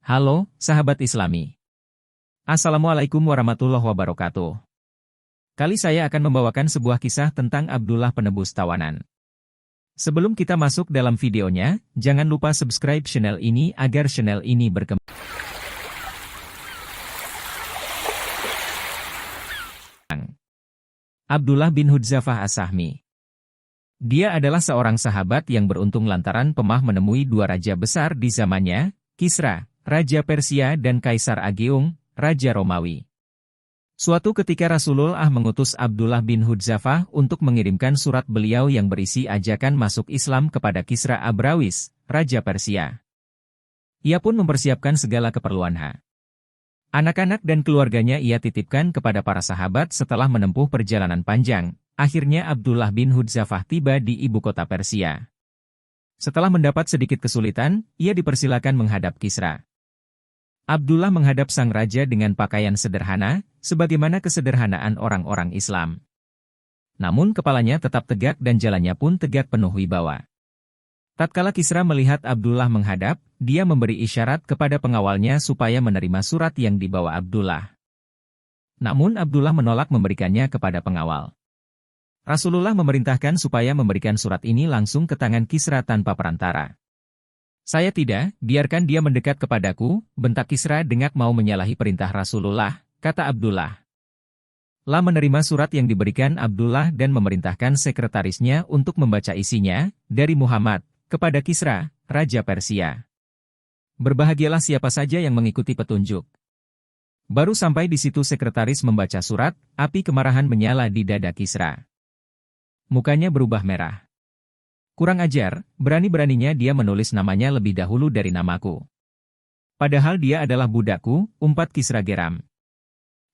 Halo, sahabat Islami. Assalamualaikum warahmatullahi wabarakatuh. Kali saya akan membawakan sebuah kisah tentang Abdullah penebus tawanan. Sebelum kita masuk dalam videonya, jangan lupa subscribe channel ini agar channel ini berkembang. Abdullah bin Hudzafah As-Sahmi. Dia adalah seorang sahabat yang beruntung lantaran pernah menemui dua raja besar di zamannya, Kisra, Raja Persia dan Kaisar Ageung, Raja Romawi. Suatu ketika Rasulullah mengutus Abdullah bin Hudzafah untuk mengirimkan surat beliau yang berisi ajakan masuk Islam kepada Kisra Abrawis, Raja Persia. Ia pun mempersiapkan segala keperluan anak-anak dan keluarganya ia titipkan kepada para sahabat setelah menempuh perjalanan panjang. Akhirnya Abdullah bin Hudzafah tiba di ibu kota Persia. Setelah mendapat sedikit kesulitan, ia dipersilakan menghadap Kisra. Abdullah menghadap sang raja dengan pakaian sederhana, sebagaimana kesederhanaan orang-orang Islam. Namun kepalanya tetap tegak dan jalannya pun tegak penuh wibawa. Tatkala Kisra melihat Abdullah menghadap, dia memberi isyarat kepada pengawalnya supaya menerima surat yang dibawa Abdullah. Namun Abdullah menolak memberikannya kepada pengawal. Rasulullah memerintahkan supaya memberikan surat ini langsung ke tangan Kisra tanpa perantara. "Saya tidak, biarkan dia mendekat kepadaku," bentak Kisra dengan mau menyalahi perintah Rasulullah, kata Abdullah. Menerima surat yang diberikan Abdullah dan memerintahkan sekretarisnya untuk membaca isinya, dari Muhammad, kepada Kisra, Raja Persia. Berbahagialah siapa saja yang mengikuti petunjuk. Baru sampai di situ sekretaris membaca surat, api kemarahan menyala di dada Kisra. Mukanya berubah merah. "Kurang ajar, berani-beraninya dia menulis namanya lebih dahulu dari namaku. Padahal dia adalah budakku," umpat Kisra geram.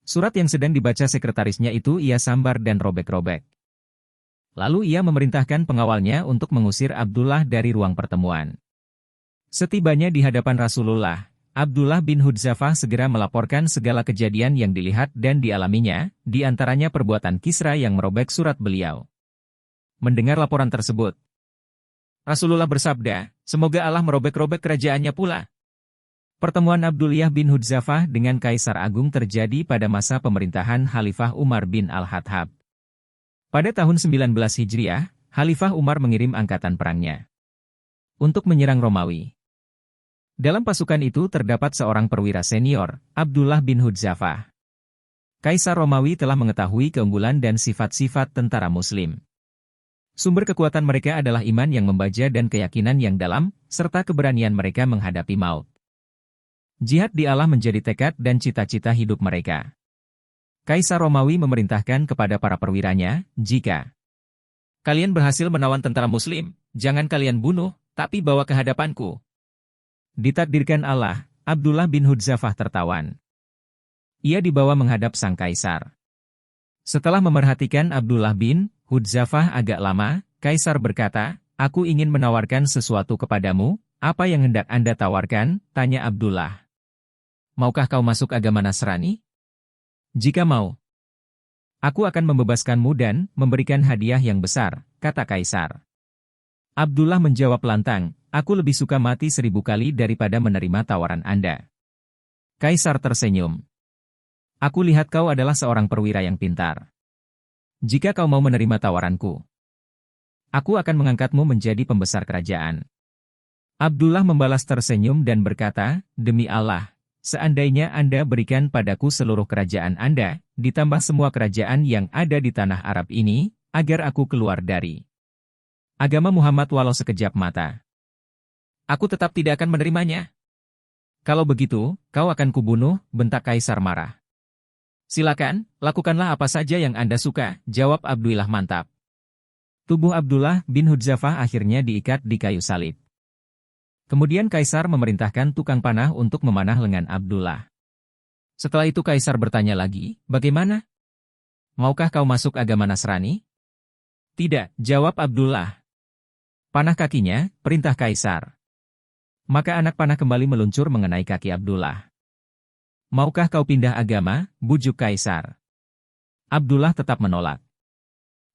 Surat yang sedang dibaca sekretarisnya itu ia sambar dan robek-robek. Lalu ia memerintahkan pengawalnya untuk mengusir Abdullah dari ruang pertemuan. Setibanya di hadapan Rasulullah, Abdullah bin Hudzafah segera melaporkan segala kejadian yang dilihat dan dialaminya, di antaranya perbuatan Kisra yang merobek surat beliau. Mendengar laporan tersebut, Rasulullah bersabda, "Semoga Allah merobek-robek kerajaannya pula." Pertemuan Abdullah bin Hudzafah dengan Kaisar Agung terjadi pada masa pemerintahan Khalifah Umar bin Al-Khattab. Pada tahun 19 Hijriah, Khalifah Umar mengirim angkatan perangnya untuk menyerang Romawi. Dalam pasukan itu terdapat seorang perwira senior, Abdullah bin Hudzafah. Kaisar Romawi telah mengetahui keunggulan dan sifat-sifat tentara Muslim. Sumber kekuatan mereka adalah iman yang membaja dan keyakinan yang dalam, serta keberanian mereka menghadapi maut. Jihad di Allah menjadi tekad dan cita-cita hidup mereka. Kaisar Romawi memerintahkan kepada para perwiranya, "Jika kalian berhasil menawan tentara Muslim, jangan kalian bunuh, tapi bawa ke hadapanku." Ditakdirkan Allah, Abdullah bin Hudzafah tertawan. Ia dibawa menghadap sang kaisar. Setelah memerhatikan Abdullah bin Hudzafah agak lama, Kaisar berkata, "Aku ingin menawarkan sesuatu kepadamu, apa yang hendak Anda tawarkan?" tanya Abdullah. "Maukah kau masuk agama Nasrani? Jika mau, aku akan membebaskanmu dan memberikan hadiah yang besar," kata Kaisar. Abdullah menjawab lantang, "Aku lebih suka mati 1000 kali daripada menerima tawaran Anda." Kaisar tersenyum. "Aku lihat kau adalah seorang perwira yang pintar. Jika kau mau menerima tawaranku, aku akan mengangkatmu menjadi pembesar kerajaan." Abdullah membalas tersenyum dan berkata, "Demi Allah, seandainya Anda berikan padaku seluruh kerajaan Anda, ditambah semua kerajaan yang ada di tanah Arab ini, agar aku keluar dari agama Muhammad walau sekejap mata, aku tetap tidak akan menerimanya." "Kalau begitu, kau akan kubunuh," bentak Kaisar marah. "Silakan, lakukanlah apa saja yang Anda suka," jawab Abdullah mantap. Tubuh Abdullah bin Hudzafah akhirnya diikat di kayu salib. Kemudian Kaisar memerintahkan tukang panah untuk memanah lengan Abdullah. Setelah itu Kaisar bertanya lagi, "Bagaimana? Maukah kau masuk agama Nasrani?" "Tidak," jawab Abdullah. "Panah kakinya," perintah Kaisar. Maka anak panah kembali meluncur mengenai kaki Abdullah. "Maukah kau pindah agama?" bujuk Kaisar. Abdullah tetap menolak.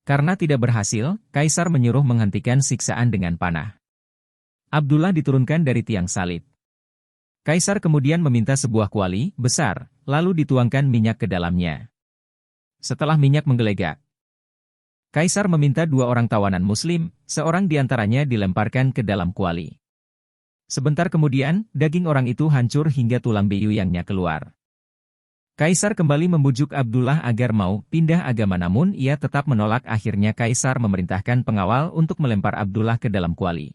Karena tidak berhasil, Kaisar menyuruh menghentikan siksaan dengan panah. Abdullah diturunkan dari tiang salib. Kaisar kemudian meminta sebuah kuali besar, lalu dituangkan minyak ke dalamnya. Setelah minyak menggelegak, Kaisar meminta 2 orang tawanan Muslim, seorang di antaranya dilemparkan ke dalam kuali. Sebentar kemudian, daging orang itu hancur hingga tulang beyuyangnya keluar. Kaisar kembali membujuk Abdullah agar mau pindah agama, namun ia tetap menolak. Akhirnya Kaisar memerintahkan pengawal untuk melempar Abdullah ke dalam kuali.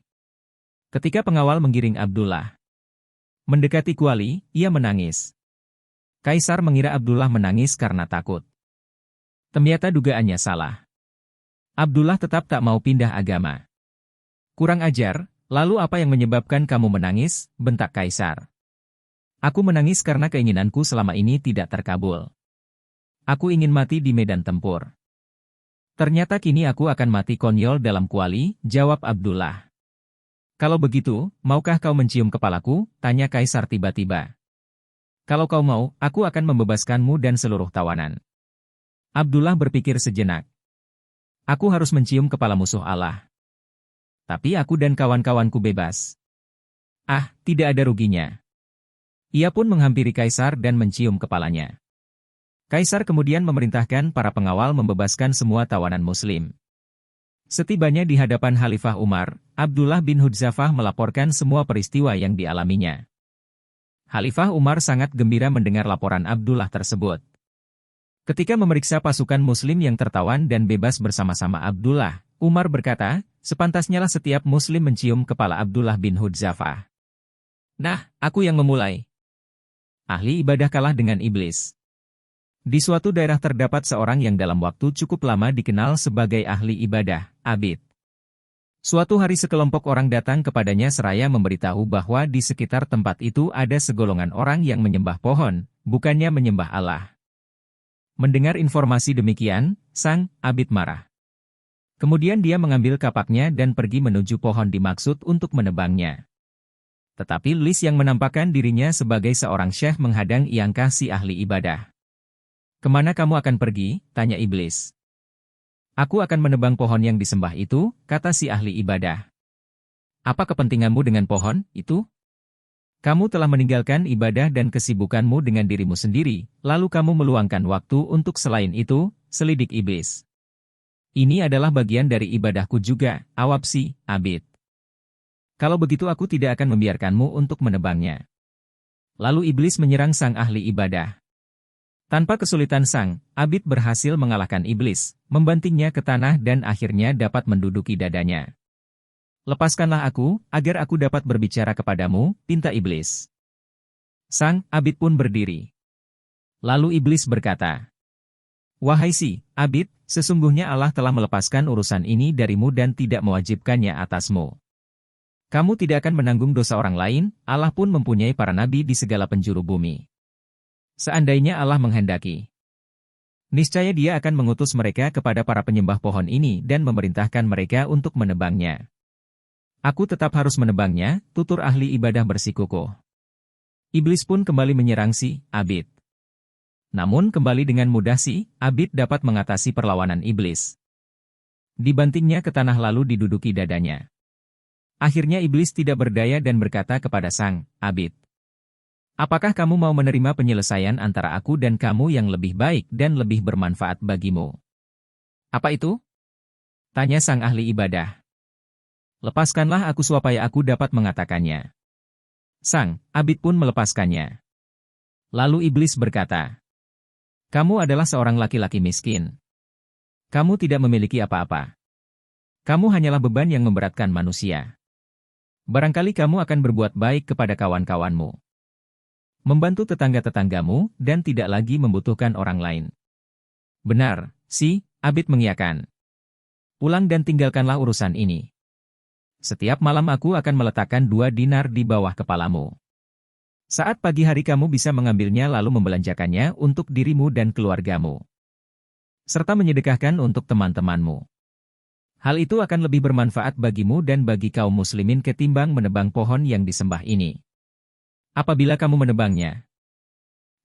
Ketika pengawal menggiring Abdullah mendekati kuali, ia menangis. Kaisar mengira Abdullah menangis karena takut. Ternyata dugaannya salah. Abdullah tetap tak mau pindah agama. Kurang ajar, lalu apa yang menyebabkan kamu menangis? Bentak Kaisar. Aku menangis karena keinginanku selama ini tidak terkabul. Aku ingin mati di medan tempur. Ternyata kini aku akan mati konyol dalam kuali, jawab Abdullah. Kalau begitu, maukah kau mencium kepalaku? Tanya Kaisar tiba-tiba. Kalau kau mau, aku akan membebaskanmu dan seluruh tawanan. Abdullah berpikir sejenak. Aku harus mencium kepala musuh Allah. Tapi aku dan kawan-kawanku bebas. Ah, tidak ada ruginya. Ia pun menghampiri Kaisar dan mencium kepalanya. Kaisar kemudian memerintahkan para pengawal membebaskan semua tawanan Muslim. Setibanya di hadapan Khalifah Umar, Abdullah bin Hudzafah melaporkan semua peristiwa yang dialaminya. Khalifah Umar sangat gembira mendengar laporan Abdullah tersebut. Ketika memeriksa pasukan Muslim yang tertawan dan bebas bersama-sama Abdullah, Umar berkata, sepantasnyalah setiap Muslim mencium kepala Abdullah bin Hudzafah. Nah, aku yang memulai. Ahli ibadah kalah dengan iblis. Di suatu daerah terdapat seorang yang dalam waktu cukup lama dikenal sebagai ahli ibadah, abid. Suatu hari sekelompok orang datang kepadanya seraya memberitahu bahwa di sekitar tempat itu ada segolongan orang yang menyembah pohon, bukannya menyembah Allah. Mendengar informasi demikian, sang abid marah. Kemudian dia mengambil kapaknya dan pergi menuju pohon dimaksud untuk menebangnya. Tetapi iblis yang menampakkan dirinya sebagai seorang syekh menghadang iangkah si ahli ibadah. Kemana kamu akan pergi? Tanya iblis. Aku akan menebang pohon yang disembah itu, kata si ahli ibadah. Apa kepentinganmu dengan pohon itu? Kamu telah meninggalkan ibadah dan kesibukanmu dengan dirimu sendiri, lalu kamu meluangkan waktu untuk selain itu, selidik iblis. Ini adalah bagian dari ibadahku juga, awab si abid. Kalau begitu aku tidak akan membiarkanmu untuk menebangnya. Lalu iblis menyerang sang ahli ibadah. Tanpa kesulitan sang abid berhasil mengalahkan iblis, membantingnya ke tanah dan akhirnya dapat menduduki dadanya. Lepaskanlah aku, agar aku dapat berbicara kepadamu, pinta iblis. Sang abid pun berdiri. Lalu iblis berkata, wahai si abid, sesungguhnya Allah telah melepaskan urusan ini darimu dan tidak mewajibkannya atasmu. Kamu tidak akan menanggung dosa orang lain, Allah pun mempunyai para nabi di segala penjuru bumi. Seandainya Allah menghendaki, niscaya Dia akan mengutus mereka kepada para penyembah pohon ini dan memerintahkan mereka untuk menebangnya. Aku tetap harus menebangnya, tutur ahli ibadah bersikukuh. Iblis pun kembali menyerang si abid. Namun kembali dengan mudah si abid dapat mengatasi perlawanan iblis. Dibantingnya ke tanah lalu diduduki dadanya. Akhirnya iblis tidak berdaya dan berkata kepada sang abid, apakah kamu mau menerima penyelesaian antara aku dan kamu yang lebih baik dan lebih bermanfaat bagimu? Apa itu? Tanya sang ahli ibadah. Lepaskanlah aku supaya aku dapat mengatakannya. Sang abid pun melepaskannya. Lalu iblis berkata, kamu adalah seorang laki-laki miskin. Kamu tidak memiliki apa-apa. Kamu hanyalah beban yang memberatkan manusia. Barangkali kamu akan berbuat baik kepada kawan-kawanmu, membantu tetangga-tetanggamu, dan tidak lagi membutuhkan orang lain. Benar, si abid mengiyakan. Pulang dan tinggalkanlah urusan ini. Setiap malam aku akan meletakkan 2 dinar di bawah kepalamu. Saat pagi hari kamu bisa mengambilnya lalu membelanjakannya untuk dirimu dan keluargamu, serta menyedekahkan untuk teman-temanmu. Hal itu akan lebih bermanfaat bagimu dan bagi kaum muslimin ketimbang menebang pohon yang disembah ini. Apabila kamu menebangnya,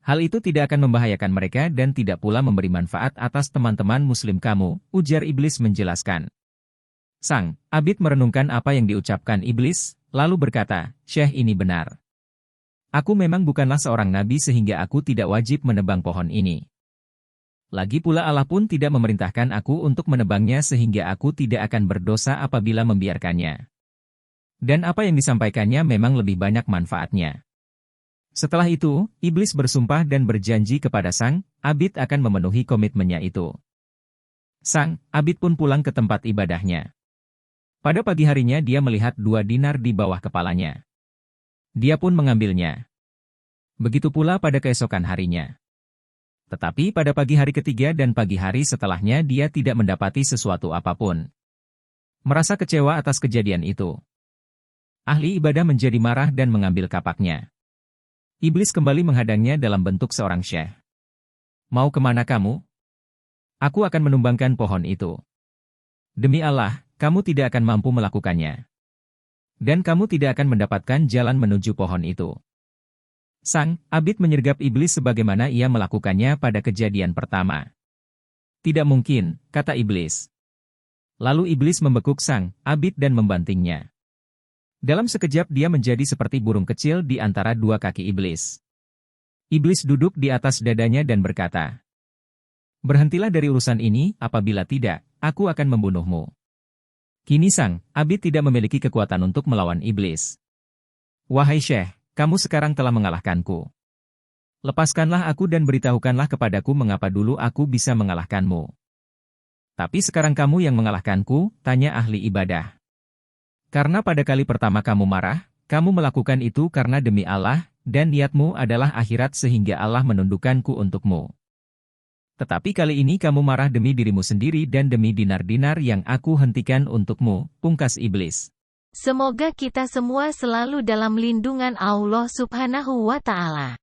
hal itu tidak akan membahayakan mereka dan tidak pula memberi manfaat atas teman-teman muslim kamu, ujar iblis menjelaskan. Sang abid merenungkan apa yang diucapkan iblis, lalu berkata, Syekh ini benar. Aku memang bukanlah seorang nabi sehingga aku tidak wajib menebang pohon ini. Lagi pula Allah pun tidak memerintahkan aku untuk menebangnya sehingga aku tidak akan berdosa apabila membiarkannya. Dan apa yang disampaikannya memang lebih banyak manfaatnya. Setelah itu, iblis bersumpah dan berjanji kepada sang abid akan memenuhi komitmennya itu. Sang abid pun pulang ke tempat ibadahnya. Pada pagi harinya dia melihat 2 dinar di bawah kepalanya. Dia pun mengambilnya. Begitu pula pada keesokan harinya. Tetapi pada pagi hari ketiga dan pagi hari setelahnya dia tidak mendapati sesuatu apapun. Merasa kecewa atas kejadian itu. Ahli ibadah menjadi marah dan mengambil kapaknya. Iblis kembali menghadangnya dalam bentuk seorang syekh. Mau kemana kamu? Aku akan menumbangkan pohon itu. Demi Allah, kamu tidak akan mampu melakukannya. Dan kamu tidak akan mendapatkan jalan menuju pohon itu. Sang abid menyergap iblis sebagaimana ia melakukannya pada kejadian pertama. Tidak mungkin, kata iblis. Lalu iblis membekuk sang abid dan membantingnya. Dalam sekejap dia menjadi seperti burung kecil di antara 2 kaki iblis. Iblis duduk di atas dadanya dan berkata, "Berhentilah dari urusan ini, apabila tidak, aku akan membunuhmu." Kini sang abid tidak memiliki kekuatan untuk melawan iblis. Wahai Syekh, kamu sekarang telah mengalahkanku. Lepaskanlah aku dan beritahukanlah kepadaku mengapa dulu aku bisa mengalahkanmu. Tapi sekarang kamu yang mengalahkanku, tanya ahli ibadah. Karena pada kali pertama kamu marah, kamu melakukan itu karena demi Allah, dan niatmu adalah akhirat sehingga Allah menundukkanku untukmu. Tetapi kali ini kamu marah demi dirimu sendiri dan demi dinar-dinar yang aku hentikan untukmu, pungkas iblis. Semoga kita semua selalu dalam lindungan Allah Subhanahu wa Ta'ala.